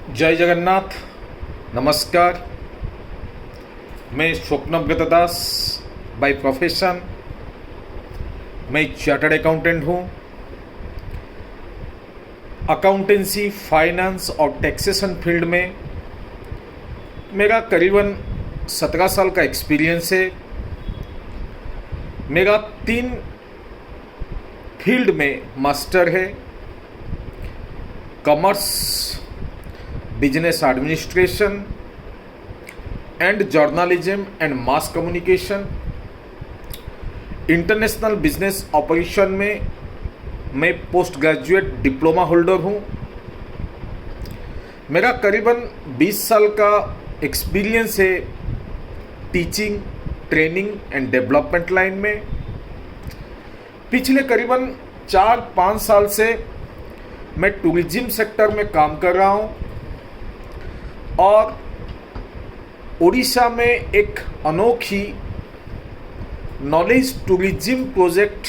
जय जगन्नाथ। नमस्कार। मैं स्वप्नव्रत दास बाय प्रोफेशन। मैं चार्टर्ड अकाउंटेंट हूँ। अकाउंटेंसी, फाइनेंस और टैक्सेशन फील्ड में मेरा करीबन 17 साल का एक्सपीरियंस है। मेरा 3 फील्ड में मास्टर है: commerce, business administration and journalism and mass communication. International business operation में मैं पोस्ट ग्रेजुएट डिप्लोमा होल्डर हूँ। मेरा करीबन 20 साल का एक्सपीरियंस है teaching, training and development line में। पिछले करीबन 4-5 साल से मैं टूरिज्म सेक्टर में काम कर रहा हूँ और उड़ीसा में एक अनोखी नॉलेज टूरिज्म प्रोजेक्ट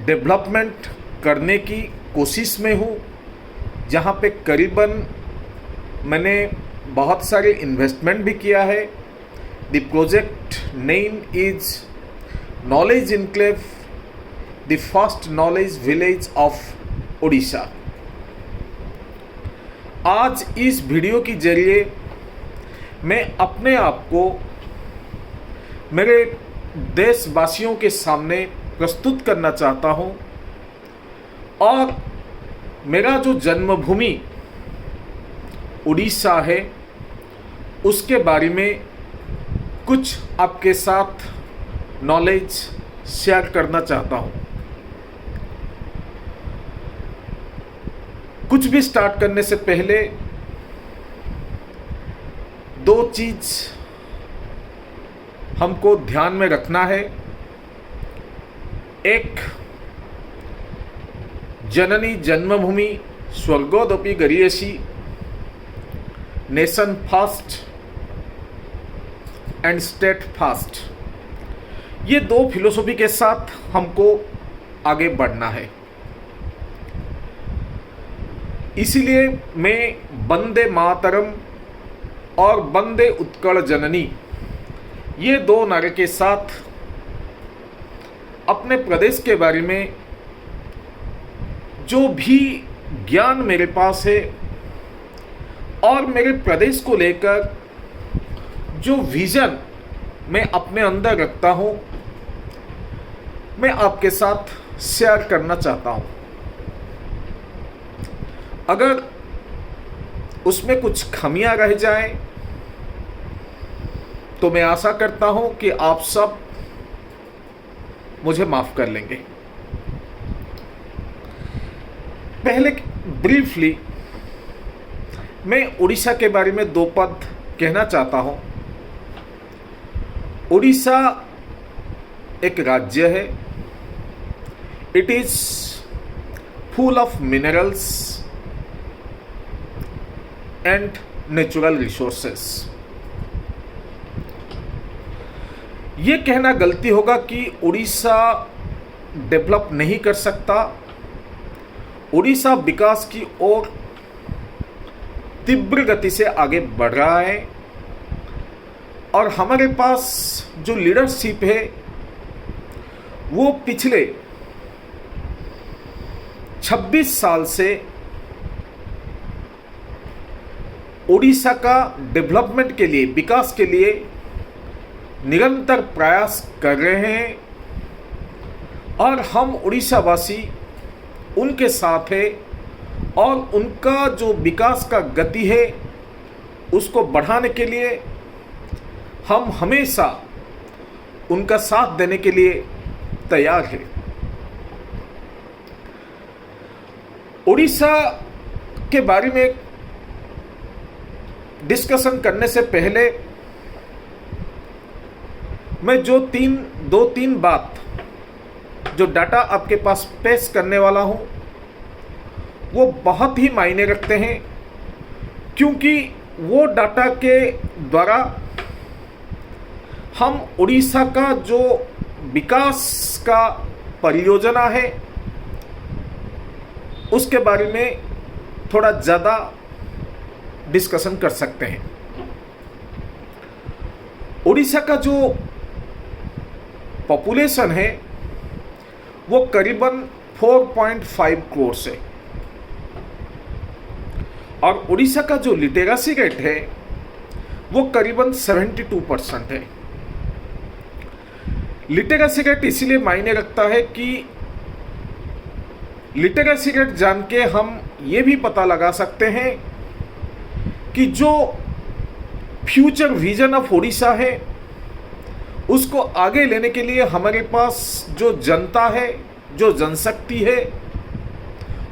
डेवलपमेंट करने की कोशिश में हूँ, जहाँ पे करीबन मैंने बहुत सारे इन्वेस्टमेंट भी किया है। The project name is knowledge enclave, the first knowledge village of Orissa. आज इस वीडियो के जरिए मैं अपने आप को मेरे देशवासियों के सामने प्रस्तुत करना चाहता हूं और मेरा जो जन्मभूमि उड़ीसा है उसके बारे में कुछ आपके साथ नॉलेज शेयर करना चाहता हूं। कुछ भी स्टार्ट करने से पहले 2 चीज हमको ध्यान में रखना है। एक, जननी जन्मभूमि स्वर्गोदपि गरीयसी, nation first and state first. ये 2 फिलोसॉफी के साथ हमको आगे बढ़ना है। इसीलिए मैं वंदे मातरम और वंदे उत्कल जननी, ये 2 नारे के साथ अपने प्रदेश के बारे में जो भी ज्ञान मेरे पास है और मेरे प्रदेश को लेकर जो विजन मैं अपने अंदर रखता हूं, मैं आपके साथ शेयर करना चाहता हूं। अगर उसमें कुछ खामियां रह जाएं तो मैं आशा करता हूं कि आप सब मुझे माफ कर लेंगे। पहले ब्रीफली मैं उड़ीसा के बारे में 2 पद कहना चाहता हूं। उड़ीसा एक राज्य है। It is full of minerals and natural resources. ये कहना गलती होगा कि उड़ीसा डेवलप नहीं कर सकता। उड़ीसा विकास की ओर तीव्र गति से आगे बढ़ रहा है और हमारे पास जो लीडरशिप है वो पिछले 26 साल से उड़ीसा का डेवलपमेंट के लिए, विकास के लिए निरंतर प्रयास कर रहे हैं और हम उड़ीसावासी उनके साथ हैं और उनका जो विकास का गति है उसको बढ़ाने के लिए हम हमेशा उनका साथ देने के लिए तैयार हैं। उड़ीसा के बारे में डिस्कशन करने से पहले मैं जो 2-3 बात, जो डाटा आपके पास पेश करने वाला हूं, वो बहुत ही मायने रखते हैं, क्योंकि वो डाटा के द्वारा हम उड़ीसा का जो विकास का परियोजना है उसके बारे में थोड़ा ज़्यादा डिस्कशन कर सकते हैं। उड़ीसा का जो पॉपुलेशन है वो करीबन 4.5 करोड़ है और उड़ीसा का जो लिटरेसी रेट है वो करीबन 72% है। लिटरेसी रेट इसीलिए मायने रखता है कि लिटरेसी रेट जान के हम ये भी पता लगा सकते हैं कि जो फ्यूचर विजन ऑफ उड़ीसा है उसको आगे लेने के लिए हमारे पास जो जनता है, जो जनशक्ति है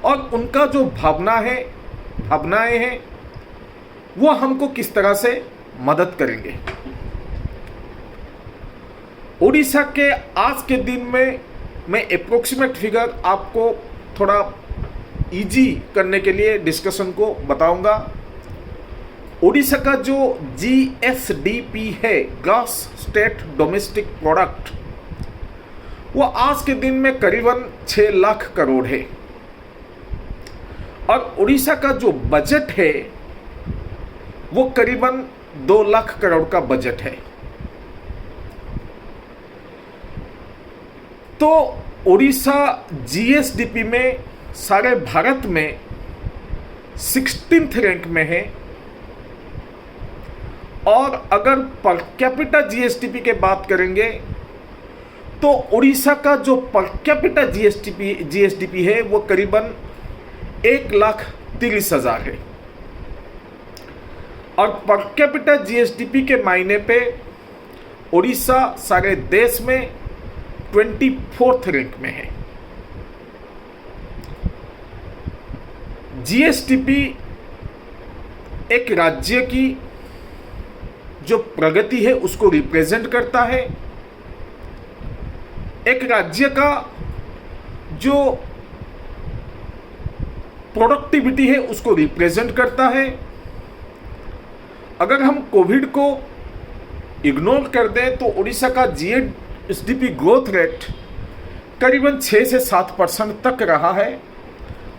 और उनका जो भावनाएं हैं वो हमको किस तरह से मदद करेंगे। उड़ीसा के आज के दिन में मैं अप्रोक्सीमेट फिगर आपको थोड़ा इजी करने के लिए डिस्कशन को बताऊंगा। उड़ीसा का जो GSDP है, ग्रॉस स्टेट डोमेस्टिक प्रोडक्ट, वो आज के दिन में करीबन 6 लाख करोड़ है और उड़ीसा का जो बजट है वो करीबन 2 लाख करोड़ का बजट है। तो उड़ीसा GSDP में सारे भारत में 16th रैंक में है और अगर पर कैपिटा GSDP के बात करेंगे तो उड़ीसा का जो पर कैपिटा GSDP है वो करीबन 1,30,000 है और पर कैपिटा GSDP के मायने पे उड़ीसा सारे देश में 24th रैंक में है। GSDP एक राज्य की जो प्रगति है उसको रिप्रेजेंट करता है, एक राज्य का जो प्रोडक्टिविटी है उसको रिप्रेजेंट करता है। अगर हम कोविड को इग्नोर कर दें तो उड़ीसा का GSDP ग्रोथ रेट करीबन 6 से 7% तक रहा है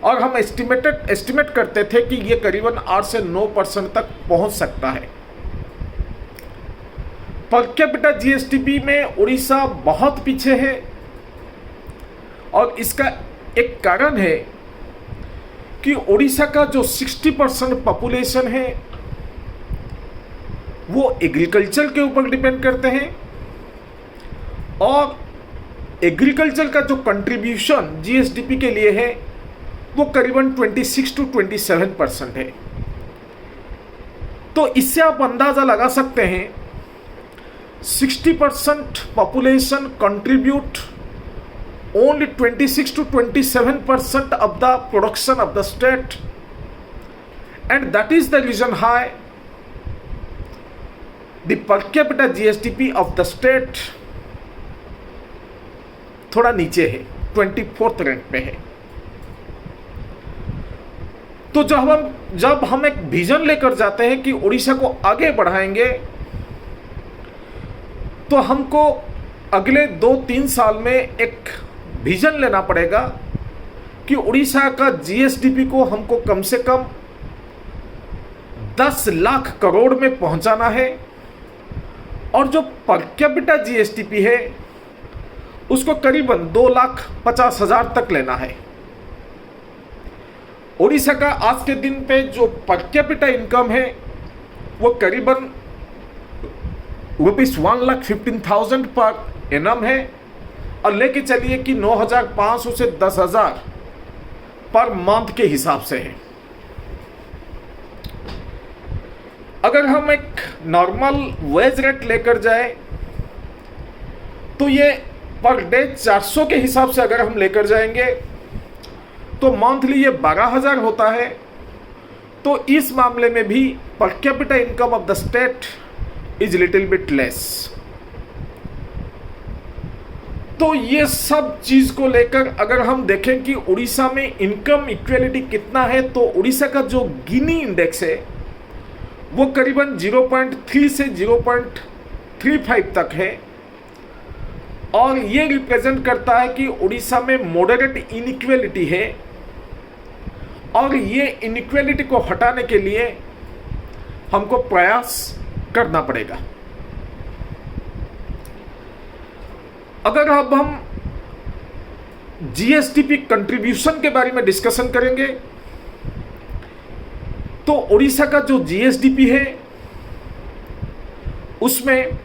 और हम एस्टिमेट करते थे कि ये करीबन 8 से 9% तक पहुंच सकता है। पर कैपिटा GSDP में उड़ीसा बहुत पीछे है और इसका एक कारण है कि उड़ीसा का जो 60% पॉपुलेशन है वो एग्रीकल्चर के ऊपर डिपेंड करते हैं और एग्रीकल्चर का जो कंट्रीब्यूशन GSDP के लिए है वो करीबन 26 to 27% है। तो इससे आप अंदाजा लगा सकते हैं 60% population contribute only 26 to 27% of the production of the state, and that is the reason why the per capita GSDP of the state थोड़ा नीचे है, 24th रैंक पे है। तो जब हम एक विजन लेकर जाते हैं कि उड़ीसा को आगे बढ़ाएंगे तो हमको अगले 2-3 साल में एक विजन लेना पड़ेगा कि उड़ीसा का GSDP को हमको कम से कम 10 लाख करोड़ में पहुंचाना है और जो पर कैपिटा GSDP है उसको करीबन 2,50,000 तक लेना है। उड़ीसा का आज के दिन पे जो पर कैपिटा इनकम है वो करीबन ₹1,15,000 पर एनम है और लेके चलिए कि 9,500 से 10,000 पर मंथ के हिसाब से है। अगर हम एक नॉर्मल वेज रेट लेकर जाए तो ये पर डे 400 के हिसाब से अगर हम लेकर जाएंगे तो मंथली ये 12,000 होता है। तो इस मामले में भी per capita income of the state is little bit less. तो ये सब चीज को लेकर अगर हम देखें कि उड़ीसा में इनकम इक्वेलिटी कितना है तो उड़ीसा का जो गिनी इंडेक्स है वो करीबन 0.3 से 0.35 तक है और ये रिप्रेजेंट करता है कि उड़ीसा में मॉडरेट इनइक्वेलिटी है और ये इनइक्वेलिटी को हटाने के लिए हमको प्रयास करना पड़ेगा। अगर अब हम जीएसडीपी कंट्रीब्यूशन के बारे में डिस्कशन करेंगे तो उड़ीसा का जो जीएसडीपी है उसमें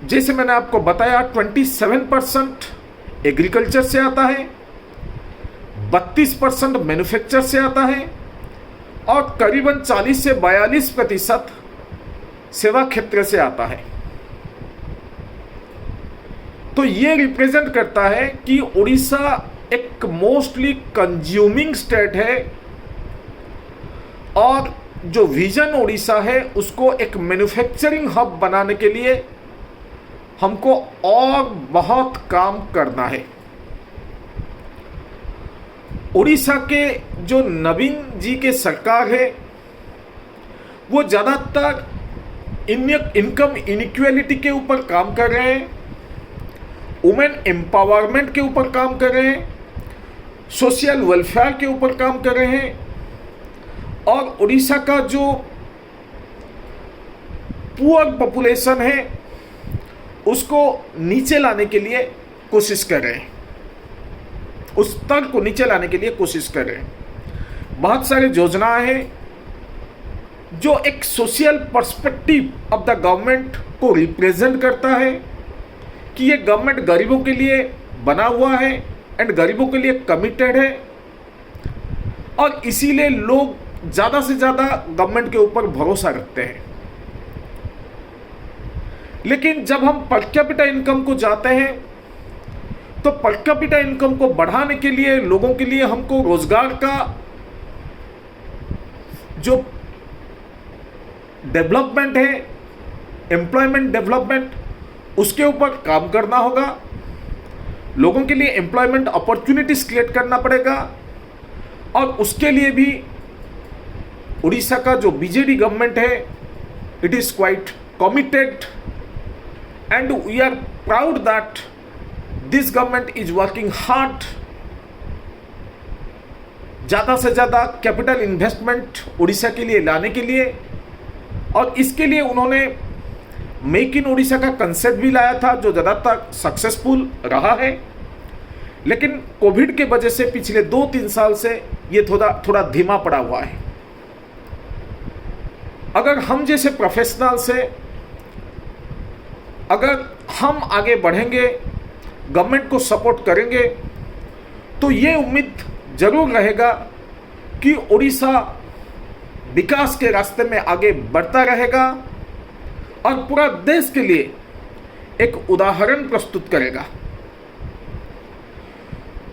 जैसे मैंने आपको बताया 27% एग्रीकल्चर से आता है, 32% मैन्युफैक्चर से आता है और करीबन 40 से 42% सेवा क्षेत्र से आता है। तो ये रिप्रेजेंट करता है कि उड़ीसा एक मोस्टली कंज्यूमिंग स्टेट है और जो विजन उड़ीसा है उसको एक मैन्युफैक्चरिंग हब बनाने के लिए हमको और बहुत काम करना है। उड़ीसा के जो नवीन जी के सरकार है वो ज़्यादातर इनकम इनइक्वालिटी के ऊपर काम कर रहे हैं, वुमेन एम्पावरमेंट के ऊपर काम कर रहे हैं, सोशल वेलफेयर के ऊपर काम कर रहे हैं और उड़ीसा का जो पुअर पॉपुलेशन है उसको नीचे लाने के लिए कोशिश कर रहे हैं, उस स्तर को नीचे लाने के लिए कोशिश कर रहे हैं। बहुत सारी योजनाएं हैं जो एक social perspective of the government को रिप्रेजेंट करता है कि ये गवर्नमेंट गरीबों के लिए बना हुआ है एंड गरीबों के लिए कमिटेड है और इसीलिए लोग ज़्यादा से ज़्यादा गवर्नमेंट के ऊपर भरोसा रखते हैं। लेकिन जब हम पर कैपिटा इनकम को जाते हैं तो पर कैपिटा इनकम को बढ़ाने के लिए लोगों के लिए हमको रोजगार का जो डेवलपमेंट है, एम्प्लॉयमेंट डेवलपमेंट, उसके ऊपर काम करना होगा। लोगों के लिए एम्प्लॉयमेंट अपॉर्चुनिटीज क्रिएट करना पड़ेगा और उसके लिए भी उड़ीसा का जो बीजेडी गवर्नमेंट है it is quite committed and we are proud that this government is working hard ज़्यादा से ज़्यादा कैपिटल इन्वेस्टमेंट उड़ीसा के लिए लाने के लिए और इसके लिए उन्होंने मेक इन उड़ीसा का कंसेप्ट भी लाया था जो ज़्यादातर सक्सेसफुल रहा है। लेकिन कोविड के वजह से पिछले 2-3 साल से ये थोड़ा धीमा पड़ा हुआ है। अगर हम जैसे प्रोफेशनल से अगर हम आगे बढ़ेंगे, गवर्नमेंट को सपोर्ट करेंगे तो ये उम्मीद जरूर रहेगा कि उड़ीसा विकास के रास्ते में आगे बढ़ता रहेगा और पूरा देश के लिए एक उदाहरण प्रस्तुत करेगा।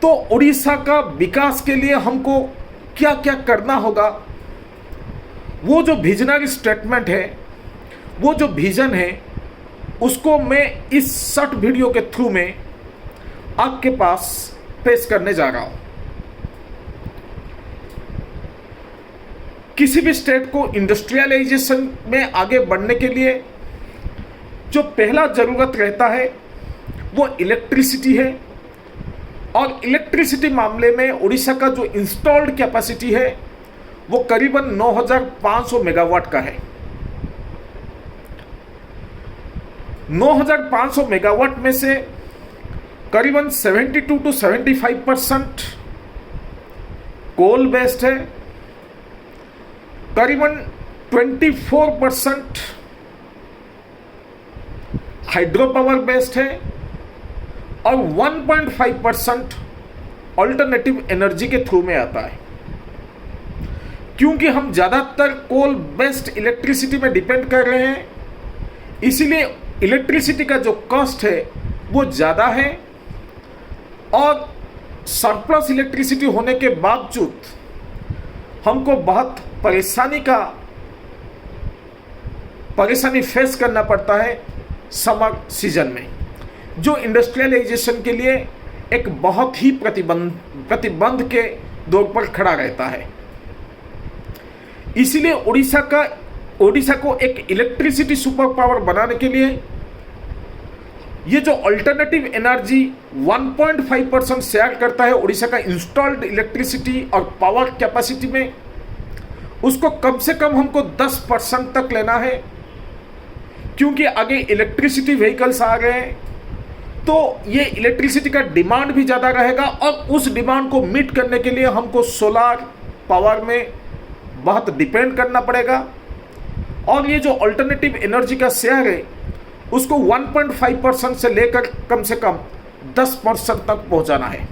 तो उड़ीसा का विकास के लिए हमको क्या क्या करना होगा, वो जो विजनरी स्टेटमेंट है, वो जो विजन है, उसको मैं इस शॉर्ट वीडियो के थ्रू में आपके पास पेश करने जा रहा हूं। किसी भी स्टेट को इंडस्ट्रियलाइजेशन में आगे बढ़ने के लिए जो पहला जरूरत रहता है वो इलेक्ट्रिसिटी है और इलेक्ट्रिसिटी मामले में उड़ीसा का जो इंस्टॉल्ड कैपेसिटी है वो करीबन 9,500 मेगावाट का है। 9,500 मेगावाट में से करीबन 72 to 75% कोल बेस्ड है, करीबन 24% हाइड्रो पावर बेस्ड है और 1.5% ऑल्टरनेटिव एनर्जी के थ्रू में आता है। क्योंकि हम ज़्यादातर कोल बेस्ड इलेक्ट्रिसिटी में डिपेंड कर रहे हैं, इसीलिए इलेक्ट्रिसिटी का जो कॉस्ट है वो ज़्यादा है और सरप्लस इलेक्ट्रिसिटी होने के बावजूद हमको बहुत परेशानी फेस करना पड़ता है समर सीजन में, जो इंडस्ट्रियलाइजेशन के लिए एक बहुत ही प्रतिबंध के दौर पर खड़ा रहता है। इसीलिए उड़ीसा को एक इलेक्ट्रिसिटी सुपर पावर बनाने के लिए ये जो अल्टरनेटिव एनर्जी 1.5% शेयर करता है उड़ीसा का इंस्टॉल्ड इलेक्ट्रिसिटी और पावर कैपेसिटी में, उसको कम से कम हमको 10% तक लेना है, क्योंकि आगे इलेक्ट्रिसिटी व्हीकल्स आ गए हैं, तो ये इलेक्ट्रिसिटी का डिमांड भी ज़्यादा रहेगा और उस डिमांड को मीट करने के लिए हमको सोलार पावर में बहुत डिपेंड करना पड़ेगा। और ये जो अल्टरनेटिव एनर्जी का शेयर है उसको 1.5% से लेकर कम से कम 10% तक पहुंचाना है।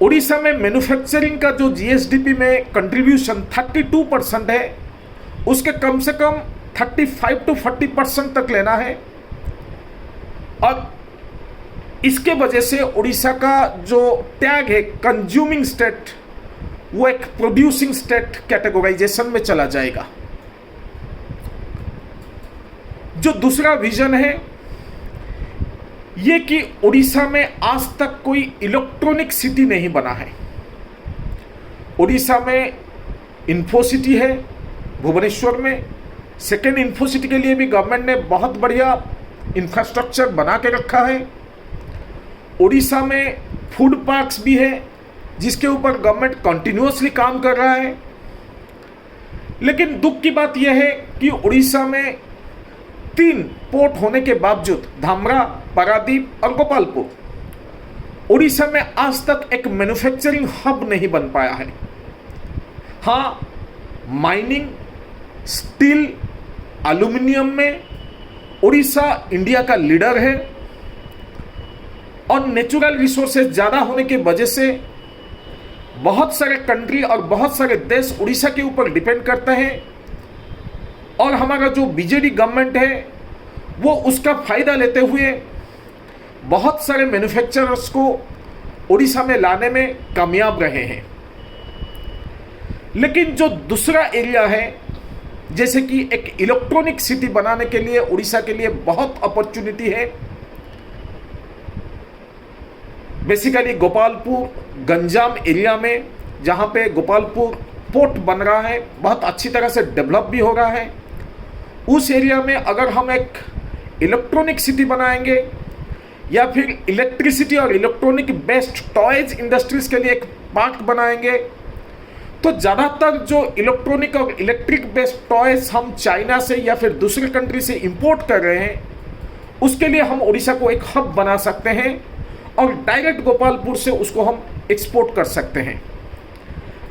उड़ीसा में मैन्युफैक्चरिंग का जो जीएसडीपी में कंट्रीब्यूशन 32% है, उसके कम से कम 35 to 40% तक लेना है। और इसके वजह से उड़ीसा का जो टैग है कंज्यूमिंग स्टेट, वो एक प्रोड्यूसिंग स्टेट कैटेगराइजेशन में चला जाएगा। जो दूसरा विजन है ये कि उड़ीसा में आज तक कोई इलेक्ट्रॉनिक सिटी नहीं बना है। उड़ीसा में इन्फोसिटी है भुवनेश्वर में, सेकेंड इन्फोसिटी के लिए भी गवर्नमेंट ने बहुत बढ़िया इंफ्रास्ट्रक्चर बना के रखा है। उड़ीसा में फूड पार्क्स भी है जिसके ऊपर गवर्नमेंट कंटिन्यूअसली काम कर रहा है। लेकिन दुख की बात यह है कि उड़ीसा में 3 पोर्ट होने के बावजूद, धामरा, पारादीप और गोपालपुर, उड़ीसा में आज तक एक मैन्युफैक्चरिंग हब नहीं बन पाया है। हाँ, माइनिंग, स्टील, एल्यूमिनियम में उड़ीसा इंडिया का लीडर है और नेचुरल रिसोर्सेज ज़्यादा होने की वजह से बहुत सारे कंट्री और बहुत सारे देश उड़ीसा के ऊपर डिपेंड करते हैं। और हमारा जो बीजेडी गवर्नमेंट है वो उसका फ़ायदा लेते हुए बहुत सारे मैन्युफैक्चरर्स को उड़ीसा में लाने में कामयाब रहे हैं। लेकिन जो दूसरा एरिया है, जैसे कि एक इलेक्ट्रॉनिक सिटी बनाने के लिए उड़ीसा के लिए बहुत अपॉर्चुनिटी है। बेसिकली गोपालपुर, गंजाम एरिया में, जहाँ पे गोपालपुर पोर्ट बन रहा है, बहुत अच्छी तरह से डेवलप भी हो रहा है, उस एरिया में अगर हम एक इलेक्ट्रॉनिक सिटी बनाएंगे या फिर इलेक्ट्रिसिटी और इलेक्ट्रॉनिक बेस्ड टॉयज इंडस्ट्रीज के लिए एक पार्क बनाएंगे, तो ज़्यादातर जो इलेक्ट्रॉनिक और इलेक्ट्रिक बेस्ड टॉयज हम चाइना से या फिर दूसरे कंट्री से इंपोर्ट कर रहे हैं, उसके लिए हम उड़ीसा को एक हब बना सकते हैं और डायरेक्ट गोपालपुर से उसको हम एक्सपोर्ट कर सकते हैं।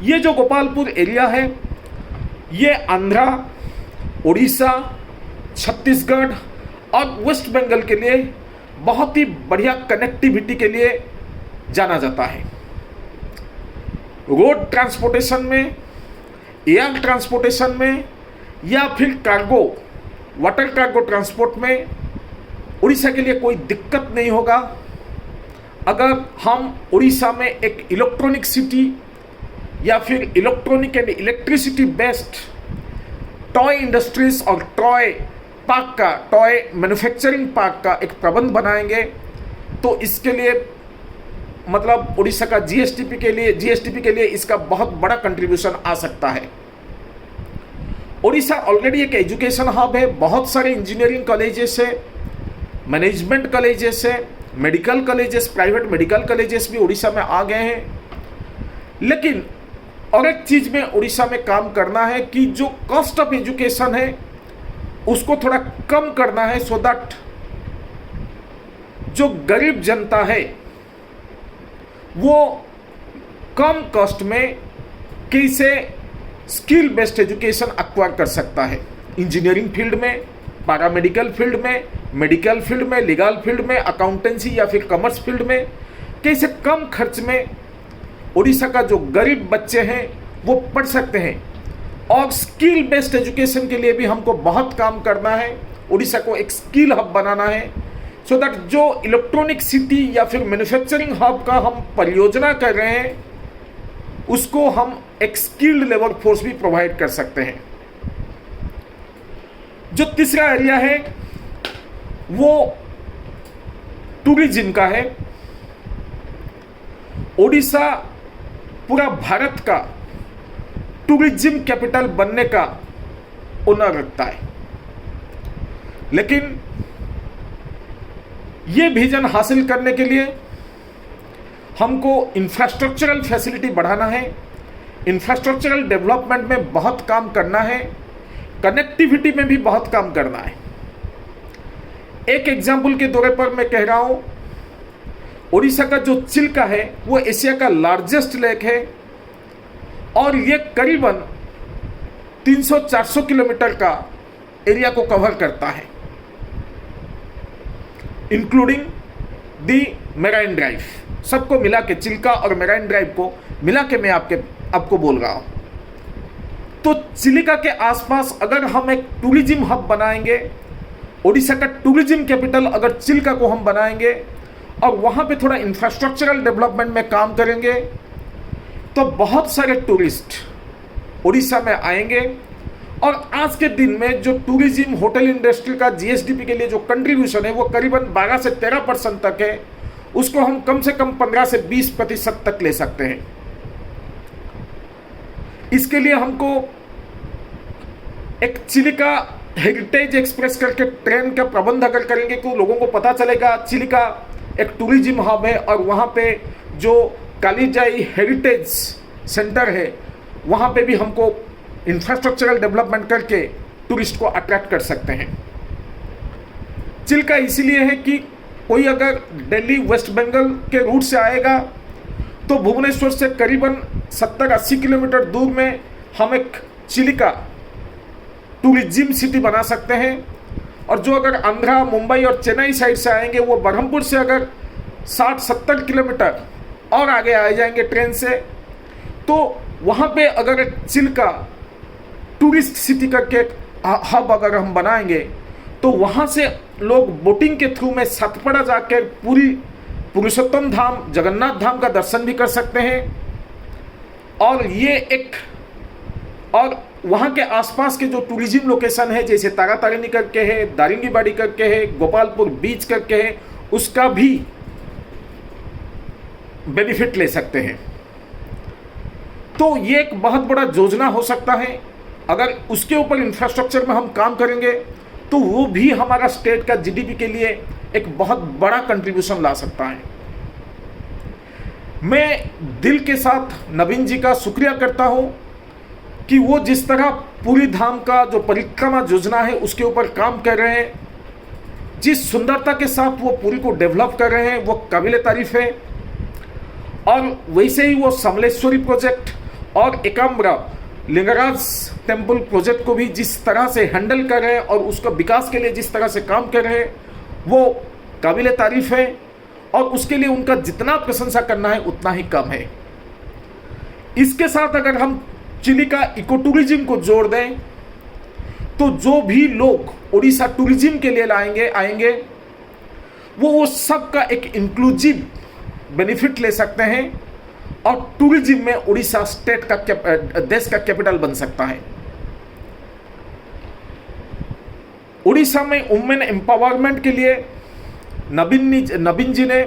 ये जो गोपालपुर एरिया है ये आंध्रा, उड़ीसा, छत्तीसगढ़ और वेस्ट बंगाल के लिए बहुत ही बढ़िया कनेक्टिविटी के लिए जाना जाता है। रोड ट्रांसपोर्टेशन में, एयर ट्रांसपोर्टेशन में या फिर कार्गो, वाटर कार्गो ट्रांसपोर्ट में उड़ीसा के लिए कोई दिक्कत नहीं होगा अगर हम उड़ीसा में एक इलेक्ट्रॉनिक सिटी या फिर electronic and electricity based toy industries और टॉय पार्क का, टॉय मैन्युफैक्चरिंग पार्क का एक प्रबंध बनाएंगे। तो इसके लिए मतलब उड़ीसा का जीएसटीपी के लिए इसका बहुत बड़ा कंट्रीब्यूशन आ सकता है। उड़ीसा ऑलरेडी एक एजुकेशन हब है, बहुत सारे इंजीनियरिंग कॉलेजेस है, मैनेजमेंट कॉलेजेस है, medical colleges, private medical colleges भी उड़ीसा में आ गए हैं। लेकिन और एक चीज़ में उड़ीसा में काम करना है कि जो कॉस्ट ऑफ एजुकेशन है उसको थोड़ा कम करना है, सो दैट जो गरीब जनता है वो कम कॉस्ट में कैसे स्किल बेस्ड एजुकेशन एक्वायर कर सकता है। इंजीनियरिंग फील्ड में, पैरामेडिकल फील्ड में, मेडिकल फील्ड में, लीगल फील्ड में, अकाउंटेंसी या फिर कॉमर्स फील्ड में कैसे कम खर्च में उड़ीसा का जो गरीब बच्चे हैं वो पढ़ सकते हैं। और स्किल बेस्ड एजुकेशन के लिए भी हमको बहुत काम करना है। उड़ीसा को एक स्किल हब बनाना है, सो दैट जो इलेक्ट्रॉनिक सिटी या फिर मैन्युफैक्चरिंग हब का हम परियोजना कर रहे हैं उसको हम एक स्किल्ड लेबर फोर्स भी प्रोवाइड कर सकते हैं। जो तीसरा एरिया है वो टूरिज्म का है। उड़ीसा पूरा भारत का टूरिज्म कैपिटल बनने का हुनर रखता है, लेकिन ये विजन हासिल करने के लिए हमको इंफ्रास्ट्रक्चरल फैसिलिटी बढ़ाना है, इंफ्रास्ट्रक्चरल डेवलपमेंट में बहुत काम करना है, कनेक्टिविटी में भी बहुत काम करना है। एक एग्जाम्पल के तौर पर मैं कह रहा हूँ, उड़ीसा का जो चिल्का है वो एशिया का लार्जेस्ट लेक है और ये करीबन 300-400 किलोमीटर का एरिया को कवर करता है, इंक्लूडिंग दी मेराइन ड्राइव। सबको मिला के, चिल्का और मेराइन ड्राइव को मिला के मैं आपको बोल रहा हूँ। तो चिलिका के आसपास अगर हम एक टूरिज्म हब बनाएंगे, उड़ीसा का टूरिज्म कैपिटल अगर चिल्का को हम बनाएंगे और वहाँ पे थोड़ा इंफ्रास्ट्रक्चरल डेवलपमेंट में काम करेंगे, तो बहुत सारे टूरिस्ट उड़ीसा में आएंगे और आज के दिन में जो टूरिज्म होटल इंडस्ट्री का जीएसडीपी के लिए जो कंट्रीब्यूशन है वो करीबन 12 से 13% तक है, उसको हम कम से कम 15 से 20% तक ले सकते हैं। इसके लिए हमको एक चिलिका हेरिटेज एक्सप्रेस करके ट्रेन का प्रबंध अगर करेंगे तो लोगों को पता चलेगा चिलिका एक टूरिज्म हब है और वहाँ पे जो कालीजाई हेरिटेज सेंटर है वहाँ पे भी हमको इंफ्रास्ट्रक्चरल डेवलपमेंट करके टूरिस्ट को अट्रैक्ट कर सकते हैं। चिल्का इसीलिए है कि कोई अगर दिल्ली वेस्ट बंगाल के रूट से आएगा तो भुवनेश्वर से करीबन 70-80 किलोमीटर दूर में हम एक चिलिका टूरिज्म सिटी बना सकते हैं। और जो अगर आंध्रा, मुंबई और चेन्नई साइड से आएंगे वो बरहमपुर से अगर 60-70 किलोमीटर और आगे आ जाएंगे ट्रेन से, तो वहाँ पे अगर एक चिल्का टूरिस्ट सिटी करके हब अगर हम बनाएंगे तो वहाँ से लोग बोटिंग के थ्रू में सतपड़ा जाकर पूरी पुरुषोत्तम धाम, जगन्नाथ धाम का दर्शन भी कर सकते हैं। और ये एक और वहाँ के आसपास के जो टूरिज्म लोकेशन है जैसे तारातारिणी करके है, दारिंगीबाड़ी करके है, गोपालपुर बीच करके है, उसका भी बेनिफिट ले सकते हैं। तो ये एक बहुत बड़ा योजना हो सकता है। अगर उसके ऊपर इंफ्रास्ट्रक्चर में हम काम करेंगे तो वो भी हमारा स्टेट का जीडीपी के लिए एक बहुत बड़ा कंट्रीब्यूशन ला सकता है। मैं दिल के साथ नवीन जी का शुक्रिया करता हूं कि वो जिस तरह पूरी धाम का जो परिक्रमा योजना है उसके ऊपर काम कर रहे हैं, जिस सुंदरता के साथ वो पूरी को डेवलप कर रहे हैं वो काबिले तारीफ है। और वैसे ही वो समलेश्वरी प्रोजेक्ट और एकाम्बरा लिंगराज टेम्पल प्रोजेक्ट को भी जिस तरह से हैंडल कर रहे हैं और उसका विकास के लिए जिस तरह से काम कर रहे हैं वो काबिले तारीफ है। और उसके लिए उनका जितना प्रशंसा करना है उतना ही कम है। इसके साथ अगर हम चिलिका इको टूरिज्म को जोड़ दें तो जो भी लोग उड़ीसा टूरिज्म के लिए आएंगे वो सबका एक इंक्लूसिव बेनिफिट ले सकते हैं और टूरिज्म में उड़ीसा स्टेट का देश का कैपिटल बन सकता है। उड़ीसा में वुमेन एम्पावरमेंट के लिए नवीन जी ने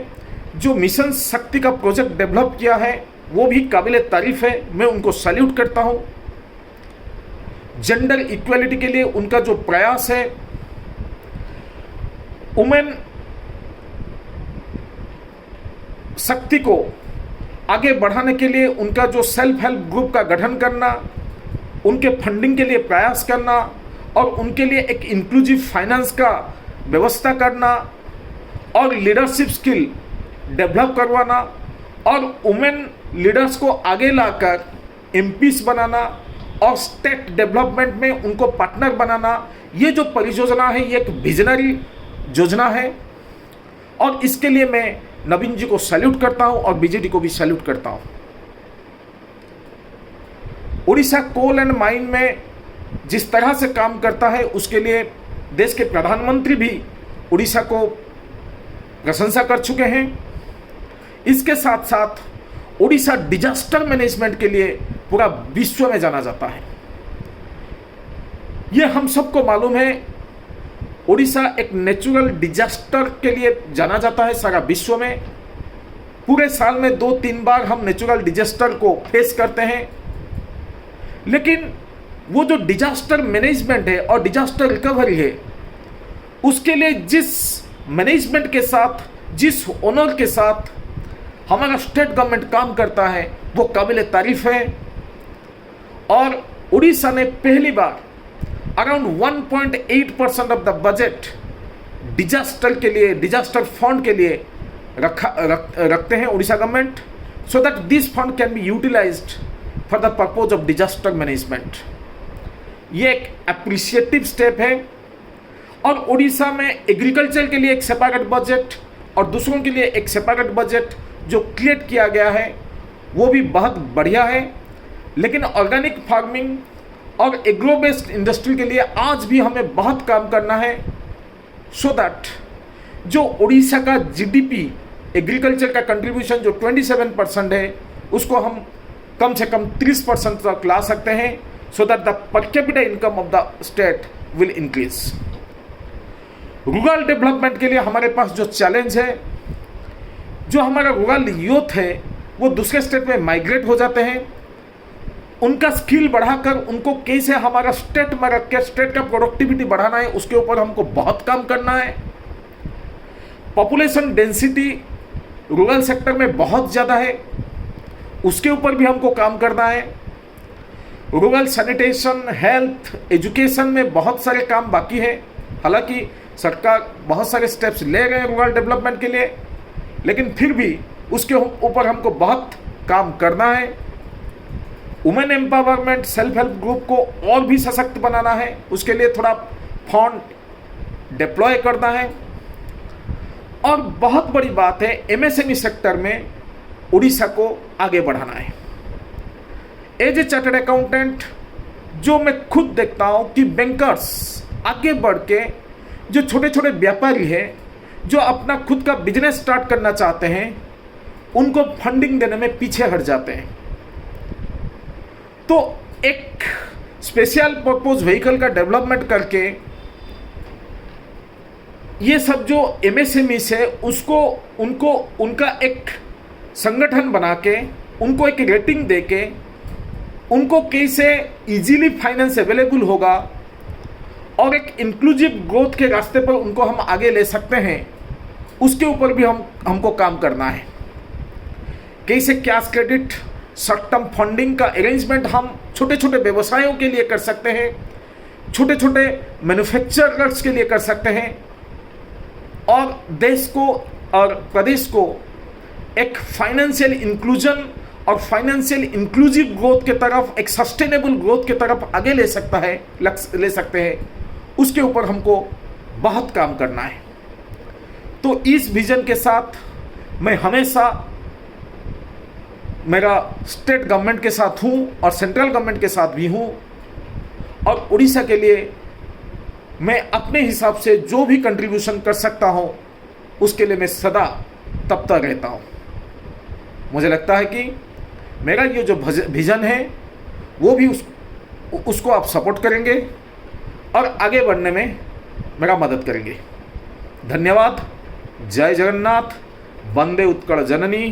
जो मिशन शक्ति का प्रोजेक्ट डेवलप किया है वो भी काबिले तारीफ है। मैं उनको सैल्यूट करता हूं। जेंडर इक्वालिटी के लिए उनका जो प्रयास है, वुमेन शक्ति को आगे बढ़ाने के लिए उनका जो सेल्फ हेल्प ग्रुप का गठन करना, उनके फंडिंग के लिए प्रयास करना और उनके लिए एक इंक्लूसिव फाइनेंस का व्यवस्था करना और लीडरशिप स्किल डेवलप करवाना और वुमेन लीडर्स को आगे लाकर एमपीस बनाना और स्टेट डेवलपमेंट में उनको पार्टनर बनाना, ये जो परियोजना है ये एक विजनरी योजना है। और इसके लिए मैं नवीन जी को सैल्यूट करता हूं और बीजेडी को भी सैल्यूट करता हूं। उड़ीसा कोल एंड माइन में जिस तरह से काम करता है उसके लिए देश के प्रधानमंत्री भी उड़ीसा को प्रशंसा कर चुके हैं। इसके साथ साथ उड़ीसा डिजास्टर मैनेजमेंट के लिए पूरा विश्व में जाना जाता है। यह हम सबको मालूम है, उड़ीसा एक नेचुरल डिजास्टर के लिए जाना जाता है सारा विश्व में। पूरे साल में 2-3 बार हम नेचुरल डिजास्टर को फेस करते हैं, लेकिन वो जो डिजास्टर मैनेजमेंट है और डिजास्टर रिकवरी है उसके लिए जिस मैनेजमेंट के साथ, जिस ऑनर के साथ हमारा स्टेट गवर्नमेंट काम करता है वो काबिले तारीफ है। और उड़ीसा ने पहली बार around 1.8% of the budget disaster के लिए, डिजास्टर फंड के लिए रखते हैं Orissa government, so that this fund can be utilised for the purpose of disaster management. ये एक अप्रिशिएटिव स्टेप है। और उड़ीसा में एग्रीकल्चर के लिए एक सेपरेट बजट और दूसरों के लिए एक सेपरेट बजट जो क्रिएट किया गया है वो भी बहुत बढ़िया है। लेकिन ऑर्गेनिक फार्मिंग और एग्रो बेस्ड इंडस्ट्री के लिए आज भी हमें बहुत काम करना है, सो दैट जो उड़ीसा का जीडीपी एग्रीकल्चर का कंट्रीब्यूशन जो 27% है उसको हम कम से कम 30% तक ला सकते हैं, so that the per capita income of the state will increase. Rural development के लिए हमारे पास जो चैलेंज है, जो हमारा रूरल यूथ है वो दूसरे स्टेट में माइग्रेट हो जाते हैं, उनका स्किल बढ़ाकर उनको कैसे हमारा स्टेट में रख के स्टेट का प्रोडक्टिविटी बढ़ाना है, उसके ऊपर हमको बहुत काम करना है। पॉपुलेशन डेंसिटी रूरल सेक्टर में बहुत ज़्यादा है, उसके ऊपर भी हमको काम करना है। रूरल सैनिटेशन, हेल्थ, एजुकेशन में बहुत सारे काम बाकी है। हालांकि सरकार बहुत सारे स्टेप्स ले रहे हैं रूरल डेवलपमेंट के लिए, लेकिन फिर भी उसके ऊपर हमको बहुत काम करना है। Women empowerment, self help group को और भी सशक्त बनाना है, उसके लिए थोड़ा फंड डिप्लॉय करना है। और बहुत बड़ी बात है, एमएसएमई सेक्टर में उड़ीसा को आगे बढ़ाना है। एज ए चार्टर्ड अकाउंटेंट जो मैं खुद देखता हूं कि बैंकर्स आगे बढ़ के जो छोटे छोटे व्यापारी हैं जो अपना खुद का बिजनेस स्टार्ट करना चाहते हैं उनको फंडिंग देने में पीछे हट जाते हैं। तो एक स्पेशल पर्पज व्हीकल का डेवलपमेंट करके ये सब जो एमएसएमई है उसको उनका एक संगठन बना के उनको एक रेटिंग दे के उनको कैसे इजीली फाइनेंस अवेलेबल होगा और एक इंक्लूसिव ग्रोथ के रास्ते पर उनको हम आगे ले सकते हैं, उसके ऊपर भी हमको काम करना है। कैसे cash credit, short term funding का अरेंजमेंट हम छोटे छोटे व्यवसायों के लिए कर सकते हैं, छोटे छोटे मैन्युफैक्चरर्स के लिए कर सकते हैं, और देश को और प्रदेश को एक फाइनेंशियल इंक्लूजन और फाइनेंशियल इंक्लूसिव ग्रोथ के तरफ, एक सस्टेनेबल ग्रोथ के तरफ आगे ले सकते हैं, उसके ऊपर हमको बहुत काम करना है। तो इस विजन के साथ मैं हमेशा मेरा स्टेट गवर्नमेंट के साथ हूँ और सेंट्रल गवर्नमेंट के साथ भी हूँ, और उड़ीसा के लिए मैं अपने हिसाब से जो भी कंट्रीब्यूशन कर सकता हूँ उसके लिए मैं सदा तपता रहता हूँ। मुझे लगता है कि मेरा ये जो विजन है वो भी उसको आप सपोर्ट करेंगे और आगे बढ़ने में मेरा मदद करेंगे। धन्यवाद। जय जगन्नाथ। वंदे उत्कल जननी,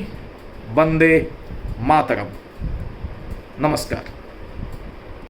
वंदे मातरम। नमस्कार।